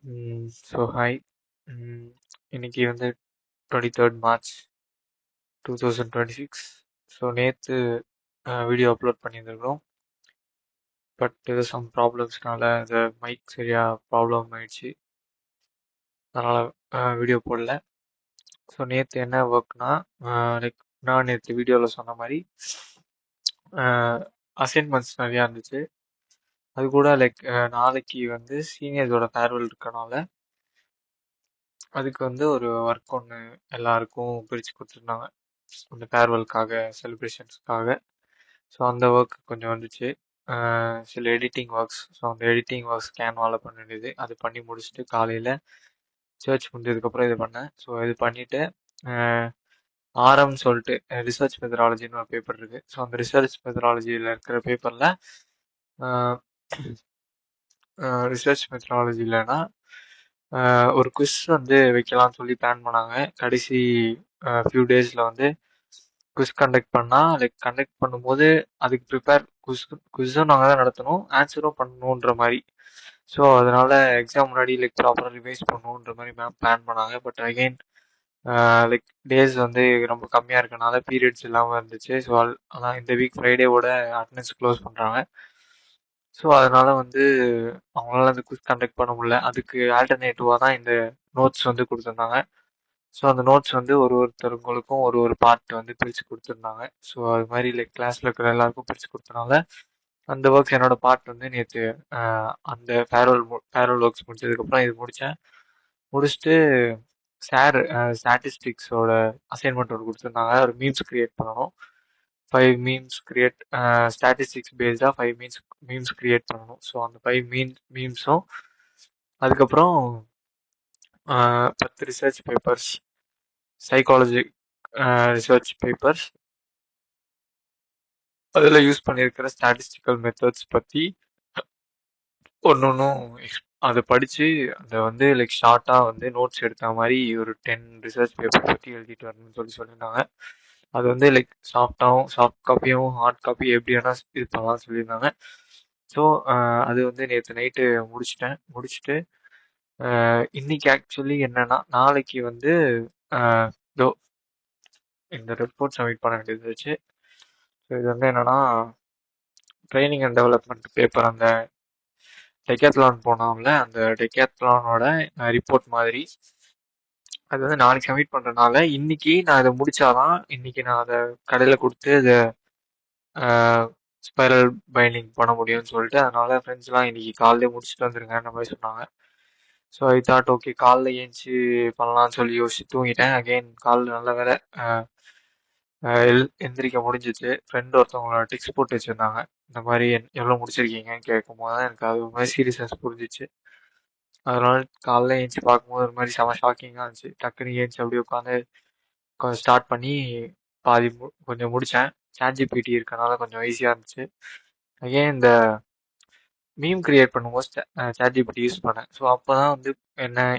Hi. இன்னைக்கு வந்து 23rd March 2026. நேற்று வீடியோ அப்லோட் பண்ணியிருந்திருக்கிறோம். பட் இது சம் ப்ராப்ளம்ஸ்னால இந்த மைக் சரியா ப்ராப்ளம் ஆயிடுச்சு. அதனால் வீடியோ போடல. நேற்று என்ன ஒர்க்னா, லைக் நான் நேற்று வீடியோவில் சொன்ன மாதிரி அசைன்மெண்ட்ஸ் நிறையா இருந்துச்சு. அது கூட லைக் நாளைக்கு வந்து சீனியர்ஸோட ஃபேர்வெல் இருக்கனால அதுக்கு வந்து ஒரு ஒர்க் ஒன்று எல்லாருக்கும் பிரித்து கொடுத்துருந்தாங்க, அந்த ஃபேர்வெல்காக, செலிப்ரேஷன்ஸ்க்காக. ஸோ அந்த ஒர்க் கொஞ்சம் வந்துச்சு. சில எடிட்டிங் ஒர்க்ஸ். ஸோ அந்த எடிட்டிங் ஒர்க்ஸ் கேன்வாவில் பண்ண வேண்டியது. அது பண்ணி முடிச்சுட்டு காலையில் சர்ச் முடிஞ்சதுக்கப்புறம் இது பண்ணேன். ஸோ இது பண்ணிவிட்டு ஆரம்னு சொல்லிட்டு ரிசர்ச் மெத்தடாலஜின்னு ஒரு பேப்பர் இருக்குது. ஸோ அந்த ரிசர்ச் மெத்தடாலஜியில் இருக்கிற பேப்பரில் ரிசர்ச் மெத்தடாலஜிலனா ஒரு குவிஸ் வந்து வைக்கலாம்னு சொல்லி பிளான் பண்ணாங்க. கடைசி ஃபியூ டேஸில் வந்து குவிஸ் கண்டக்ட் பண்ணால், லைக் கண்டக்ட் பண்ணும்போது அதுக்கு ப்ரிப்பேர் குவிஸும் நாங்கள் தான் நடத்தணும், ஆன்சரும் பண்ணணுன்ற மாதிரி. ஸோ அதனால் எக்ஸாம் முன்னாடி லைக் ப்ராப்பராக ரிவைஸ் பண்ணணுன்ற மாதிரி மேம் பிளான் பண்ணாங்க. பட் அகெயின் லைக் டேஸ் வந்து ரொம்ப கம்மியாக இருக்கனால பீரியட்ஸ் இல்லாமல் இருந்துச்சு. ஸோ ஆனால் இந்த வீக் ஃப்ரைடேவோட அட்டண்டன்ஸ் க்ளோஸ் பண்ணுறாங்க. ஸோ அதனால் வந்து அவங்களால அந்த குவிஸ் கண்டக்ட் பண்ண முடியல. அதுக்கு ஆல்டர்னேட்டிவாக தான் இந்த நோட்ஸ் வந்து கொடுத்துருந்தாங்க. ஸோ அந்த நோட்ஸ் வந்து ஒருத்தருங்களுக்கும் ஒரு பார்ட் வந்து பிரித்து கொடுத்துருந்தாங்க. ஸோ அது மாதிரி லைக் கிளாஸில் இருக்கிற எல்லாருக்கும் பிரித்து கொடுத்தனால அந்த ஒர்க்ஸ் என்னோட பார்ட் வந்து நேற்று அந்த ஃபேர்வெல் ஒர்க்ஸ் முடிச்சதுக்கப்புறம் இது முடித்தேன். முடிச்சுட்டு சார் ஸ்டாட்டிஸ்டிக்ஸோட அசைன்மெண்ட் ஒன்று கொடுத்துருந்தாங்க. ஒரு மீம்ஸ் கிரியேட் பண்ணணும். 5 மீம்ஸ் கிரியேட், ஸ்டாட்டிஸ்டிக்ஸ் பேஸ்டாக 5 மீம்ஸ் கிரியேட் பண்ணணும். ஸோ அந்த 5 மீம்ஸும் அதுக்கப்புறம் 10 research papers, psychology research papers, அதில் யூஸ் பண்ணியிருக்கிற ஸ்டாட்டிஸ்டிக்கல் மெத்தட்ஸ் பற்றி ஒன்றும் அதை படித்து அதை வந்து லைக் ஷார்ட்டாக வந்து நோட்ஸ் எடுத்த மாதிரி ஒரு 10 ரிசர்ச் பேப்பர் பற்றி எழுதிட்டு வரணும்னு சொல்லியிருந்தாங்க. அது வந்து லைக் சாஃப்ட் காப்பியும் ஹார்ட் காப்பி எப்படி வேணால் இது பண்ணலாம் சொல்லியிருந்தாங்க. ஸோ அது வந்து நேற்று நைட்டு முடிச்சுட்டு இன்னைக்கு ஆக்சுவலி என்னன்னா, நாளைக்கு வந்து இந்த ரிப்போர்ட் சப்மிட் பண்ண வேண்டியது இருந்துச்சு. ஸோ இது வந்து என்னன்னா, ட்ரைனிங் அண்ட் டெவலப்மெண்ட் பேப்பர், அந்த டெக்காத்லான் போனோம்ல, அந்த டெக்காத்லானோட ரிப்போர்ட் மாதிரி. அது வந்து நாளைக்கு சப்மிட் பண்ணுறதுனால இன்னைக்கு நான் இதை முடிச்சாதான் இன்னைக்கு நான் அதை கடையில் கொடுத்து இதை ஸ்பைரல் பைண்டிங் பண்ண முடியும்னு சொல்லிட்டு, அதனால ஃப்ரெண்ட்ஸ்லாம் இன்னைக்கு காலையிலே முடிச்சுட்டு வந்துருங்கன்ற மாதிரி சொன்னாங்க. ஸோ ஐ தாட் ஓகே, காலைல ஏஞ்சி பண்ணலான்னு சொல்லி யோசிச்சு தூங்கிட்டேன். அகெயின் காலைல நல்ல வேலை எந்திரிக்க முடிஞ்சிச்சு. ஃப்ரெண்ட் ஒருத்தவங்களோட டெக்ஸ்ட் போட்டு வச்சுருந்தாங்க. இந்த மாதிரி எவ்வளோ முடிச்சிருக்கீங்கன்னு கேட்கும்போது தான் எனக்கு அது ஒரு மாதிரி சீரியஸ்னஸ் புரிஞ்சிச்சு. அதனால காலைல ஏஞ்சி பார்க்கும்போது ஒரு மாதிரி செம ஷாக்கிங்காக இருந்துச்சு. டக்குன்னு ஏஞ்சி அப்படியே உட்காந்து கொஞ்சம் ஸ்டார்ட் பண்ணி பாதி கொஞ்சம் முடித்தேன். ChatGPT இருக்கனால கொஞ்சம் ஈஸியாக இருந்துச்சு. அகெயின் இந்த மீம் கிரியேட் பண்ணும்போது ChatGPT யூஸ் பண்ணேன். ஸோ அப்போ தான் வந்து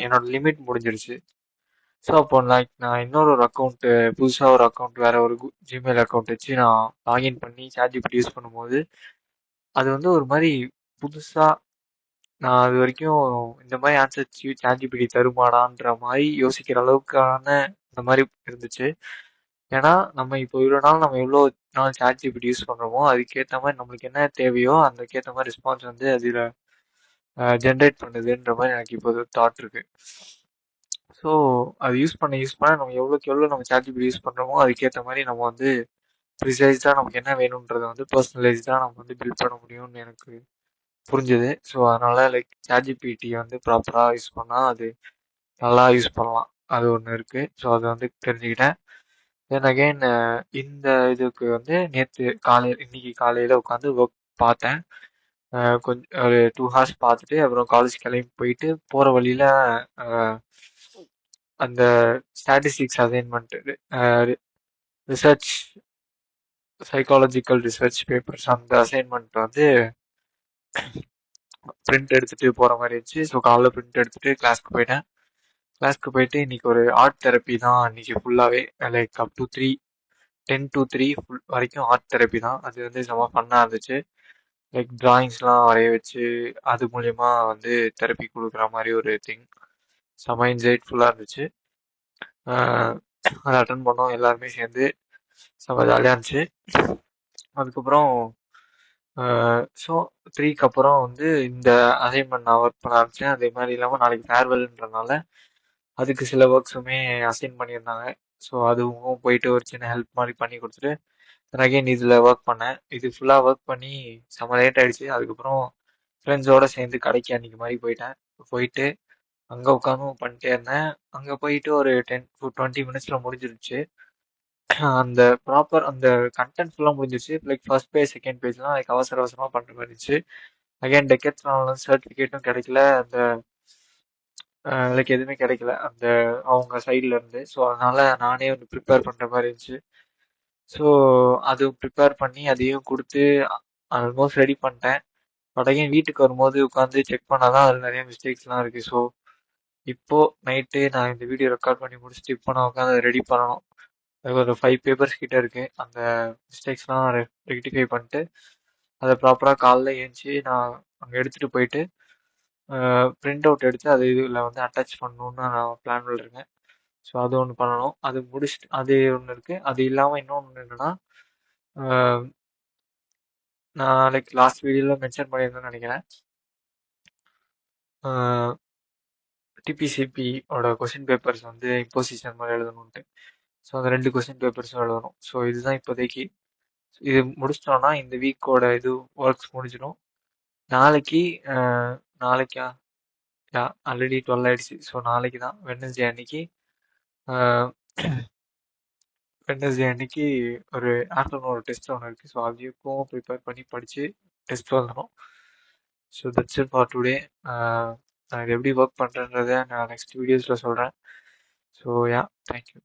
என்னோட லிமிட் முடிஞ்சிருச்சு. ஸோ அப்போ லைக் நான் இன்னொரு அக்கௌண்ட்டு, புதுசாக ஒரு அக்கௌண்ட், வேற ஒரு ஜிமெயில் அக்கௌண்ட் வச்சு நான் லாகின் பண்ணி ChatGPT யூஸ் பண்ணும்போது அது வந்து ஒரு மாதிரி புதுசாக, நான் அது வரைக்கும் இந்த மாதிரி ஆன்சர் ChatGPT தருமாடான்ற மாதிரி யோசிக்கிற அளவுக்கான இந்த மாதிரி இருந்துச்சு. ஏன்னா நம்ம இப்போ இவ்வளோ நாள் ChatGPT யூஸ் பண்ணுறோமோ அதுக்கேற்ற மாதிரி நம்மளுக்கு என்ன தேவையோ அதுக்கேற்ற மாதிரி ரெஸ்பான்ஸ் வந்து அதில் ஜென்ரேட் பண்ணுதுன்ற மாதிரி எனக்கு இப்போ தாட் இருக்கு. ஸோ அது யூஸ் பண்ண நம்ம எவ்வளோக்கு எவ்வளோ நம்ம ChatGPT யூஸ் பண்ணுறோமோ அதுக்கேற்ற மாதிரி நம்ம வந்து ப்ரிசைஸ்டாக நமக்கு என்ன வேணுன்றதை வந்து பர்சனலைஸ்டாக நம்ம வந்து பில்ட் பண்ண முடியும்னு எனக்கு புரிஞ்சுது. ஸோ அதனால் லைக் ChatGPT வந்து ப்ராப்பராக யூஸ் பண்ணால் அது நல்லா யூஸ் பண்ணலாம், அது ஒன்று இருக்குது. ஸோ அதை வந்து தெரிஞ்சுக்கிட்டேன். தென் அகெயின் இந்த இதுக்கு வந்து இன்னைக்கு காலையில் உட்காந்து ஒர்க் பார்த்தேன். கொஞ்சம் ஒரு 2 ஹார்ஸ் பார்த்துட்டு அப்புறம் காலேஜ் கிளம்பி போயிட்டு போகிற வழியில் அந்த statistics assignment, research psychological research papers, அந்த அசைன்மெண்ட் வந்து பிரிண்ட் எடுத்துகிட்டு போகிற மாதிரி இருந்துச்சு. ஸோ காலைல பிரிண்ட் எடுத்துகிட்டு கிளாஸ்க்கு போயிட்டு இன்னைக்கு ஒரு ஆர்ட் தெரப்பி தான் இன்னைக்கு ஃபுல்லாகவே, like up to 10 to 3 full வரைக்கும் ஆர்ட் தெரப்பி தான். அது வந்து செம்ம ஃபன்னாக இருந்துச்சு. லைக் டிராயிங்ஸ்லாம் வரைய வச்சு அது மூலியமா வந்து தெரப்பி கொடுக்குற மாதிரி ஒரு திங். செம இன்சைட்ஃபுல்லாக இருந்துச்சு. அதை அட்டன் பண்ணோம் எல்லாருமே சேர்ந்து. செம ஜாலியாக இருந்துச்சு. அதுக்கப்புறம் ஸோ 3க்கு அப்புறம் வந்து இந்த அசைன்மெண்ட் நான் ஒர்க் பண்ண ஆரம்பிச்சேன். அதே மாதிரி இல்லாமல் நாளைக்கு ஃபேர்வெல்ன்றனால அதுக்கு சில ஒர்க்ஸுமே அசைன் பண்ணியிருந்தாங்க. ஸோ அதுவும் போயிட்டு ஒரு சின்ன ஹெல்ப் மாதிரி பண்ணி கொடுத்துட்டு அகைன் இதில் ஒர்க் பண்ணேன். இது ஃபுல்லாக ஒர்க் பண்ணி செம்ம லேட் ஆயிடுச்சு. அதுக்கப்புறம் ஃப்ரெண்ட்ஸோட சேர்ந்து கடைக்கு அன்னைக்கு மாதிரி போயிட்டேன். போயிட்டு அங்கே உட்காந்தும் பண்ணிட்டே இருந்தேன். அங்கே போயிட்டு ஒரு 10-20 மினிட்ஸில் முடிஞ்சிருச்சு. அந்த ப்ராப்பர் அந்த கண்டென்ட் ஃபுல்லாக முடிஞ்சிருச்சு. லைக் ஃபர்ஸ்ட் பேஜ் செகண்ட் பேஜ்லாம் லைக் அவசர அவசரமாக பண்ணுற மாதிரி இருந்துச்சு. அகைன் டெக்கெட்ஸ்னால சர்டிஃபிகேட்டும் கிடைக்கல. அந்த லைக் எதுவுமே கிடைக்கல அந்த அவங்க சைட்ல இருந்து. ஸோ அதனால நானே வந்து ப்ரிப்பேர் பண்ணுற மாதிரி இருந்துச்சு. ஸோ அது ப்ரிப்பேர் பண்ணி அதையும் கொடுத்து ஆல்மோஸ்ட் ரெடி பண்ணிட்டேன். பட் அகைன் வீட்டுக்கு வரும்போது உட்காந்து செக் பண்ணாதான் அதில் நிறைய மிஸ்டேக்ஸ்லாம் இருக்குது. ஸோ இப்போ நைட்டு நான் இந்த வீடியோ ரெக்கார்ட் பண்ணி முடிச்சுட்டு இப்போ நான் உட்காந்து ரெடி பண்ணணும். அது ஒரு 5 பேப்பர்ஸ் கிட்ட இருக்கு. அந்த மிஸ்டேக்ஸ்லாம் ரெக்டிஃபை பண்ணிட்டு அதை ப்ராப்பராக காலைல ஏஞ்சி நான் அங்கே எடுத்துகிட்டு போயிட்டு பிரிண்ட் அவுட் எடுத்து அது இதில் வந்து அட்டாச் பண்ணணுன்னு நான் பிளான் இருக்கேன். ஸோ அது ஒன்று பண்ணணும். அது முடிச்சுட்டு அது ஒன்று இருக்குது. அது இல்லாமல் இன்னொன்று என்னென்னா நான் லைக் லாஸ்ட் வீடியோவில் மென்ஷன் பண்ணியிருந்தேன்னு நினைக்கிறேன். டிபிசிபியோட கொஷின் பேப்பர்ஸ் வந்து இம்போசிஷன் மாதிரி எழுதணுன்ட்டு. ஸோ அந்த 2 கொஷின் பேப்பர்ஸும் எழுதணும். ஸோ இதுதான் இப்போதைக்கு. இது முடிச்சிட்டோன்னா இந்த வீக்கோட இது ஒர்க்ஸ் முடிஞ்சிடும். நாளைக்கு நாளைக்கா ஆல்ரெடி 12 ஆயிடுச்சு. ஸோ நாளைக்கு தான் வெட்னஸ்டே அன்னைக்கு வெட்னஸ்டே அன்னைக்கு ஒரு ஆஃப்டர்நூன் ஒரு டெஸ்ட் ஒன்று இருக்குது. ஸோ அதுக்கும் ப்ரிப்பேர் பண்ணி படித்து டெஸ்ட் எழுதணும். So that's it for today. நான் இது எப்படி ஒர்க் பண்ணுறேன்றதை நான் நெக்ஸ்ட் வீடியோஸில் சொல்கிறேன். So yeah, thank you.